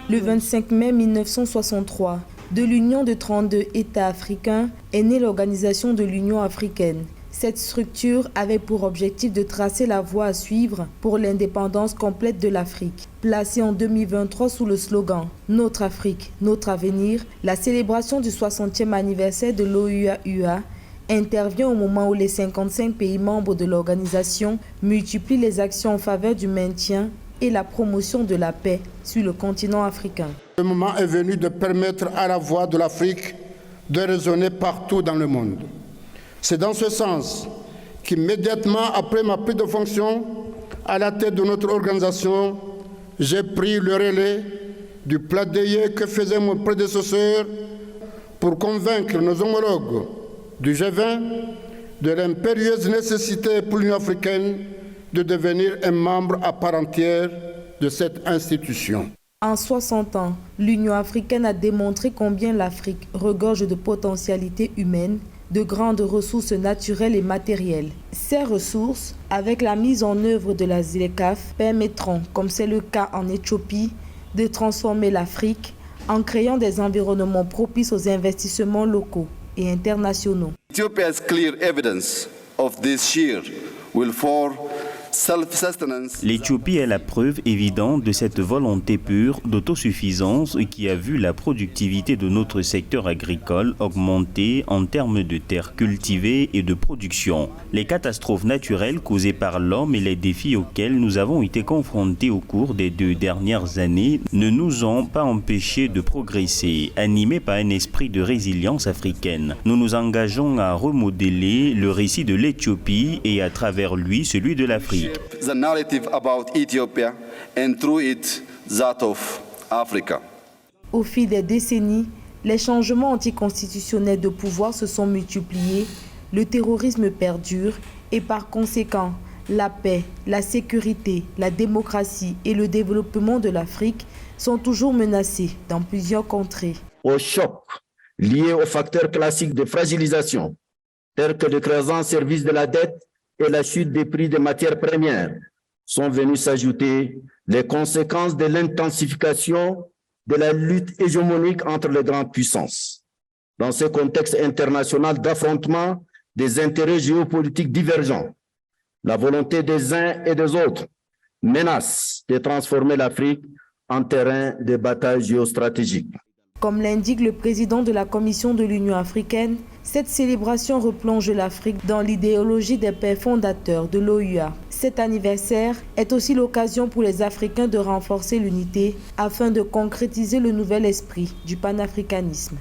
Le 25 mai 1963, de l'union de 32 États africains est née l'Organisation de l'Union africaine. Cette structure avait pour objectif de tracer la voie à suivre pour l'indépendance complète de l'Afrique. Placée en 2023 sous le slogan « Notre Afrique, notre avenir », la célébration du 60e anniversaire de l'OUA intervient au moment où les 55 pays membres de l'organisation multiplient les actions en faveur du maintien et la promotion de la paix sur le continent africain. Le moment est venu de permettre à la voix de l'Afrique de résonner partout dans le monde. C'est dans ce sens qu'immédiatement après ma prise de fonction à la tête de notre organisation, j'ai pris le relais du plaidoyer que faisait mon prédécesseur pour convaincre nos homologues du G20 de l'impérieuse nécessité pour l'Union africaine de devenir un membre à part entière de cette institution. En 60 ans, l'Union africaine a démontré combien l'Afrique regorge de potentialités humaines, de grandes ressources naturelles et matérielles. Ces ressources, avec la mise en œuvre de la ZLECAf, permettront, comme c'est le cas en Éthiopie, de transformer l'Afrique en créant des environnements propices aux investissements locaux et internationaux. Ethiopia's clear evidence of this year will for L'Éthiopie est la preuve évidente de cette volonté pure d'autosuffisance qui a vu la productivité de notre secteur agricole augmenter en termes de terres cultivées et de production. Les catastrophes naturelles causées par l'homme et les défis auxquels nous avons été confrontés au cours des 2 dernières années ne nous ont pas empêchés de progresser. Animés par un esprit de résilience africaine, nous nous engageons à remodeler le récit de l'Éthiopie et à travers lui celui de l'Afrique. The narrative about Ethiopia and through it that of Africa. Au fil des décennies, les changements anticonstitutionnels de pouvoir se sont multipliés, le terrorisme perdure et par conséquent, la paix, la sécurité, la démocratie et le développement de l'Afrique sont toujours menacés dans plusieurs contrées. Aux chocs liés aux facteurs classiques de fragilisation, tels que le croissant service de la dette et la chute des prix des matières premières, sont venues s'ajouter les conséquences de l'intensification de la lutte hégémonique entre les grandes puissances. Dans ce contexte international d'affrontement des intérêts géopolitiques divergents, la volonté des uns et des autres menace de transformer l'Afrique en terrain de bataille géostratégique. Comme l'indique le président de la Commission de l'Union africaine, cette célébration replonge l'Afrique dans l'idéologie des pères fondateurs de l'OUA. Cet anniversaire est aussi l'occasion pour les Africains de renforcer l'unité afin de concrétiser le nouvel esprit du panafricanisme.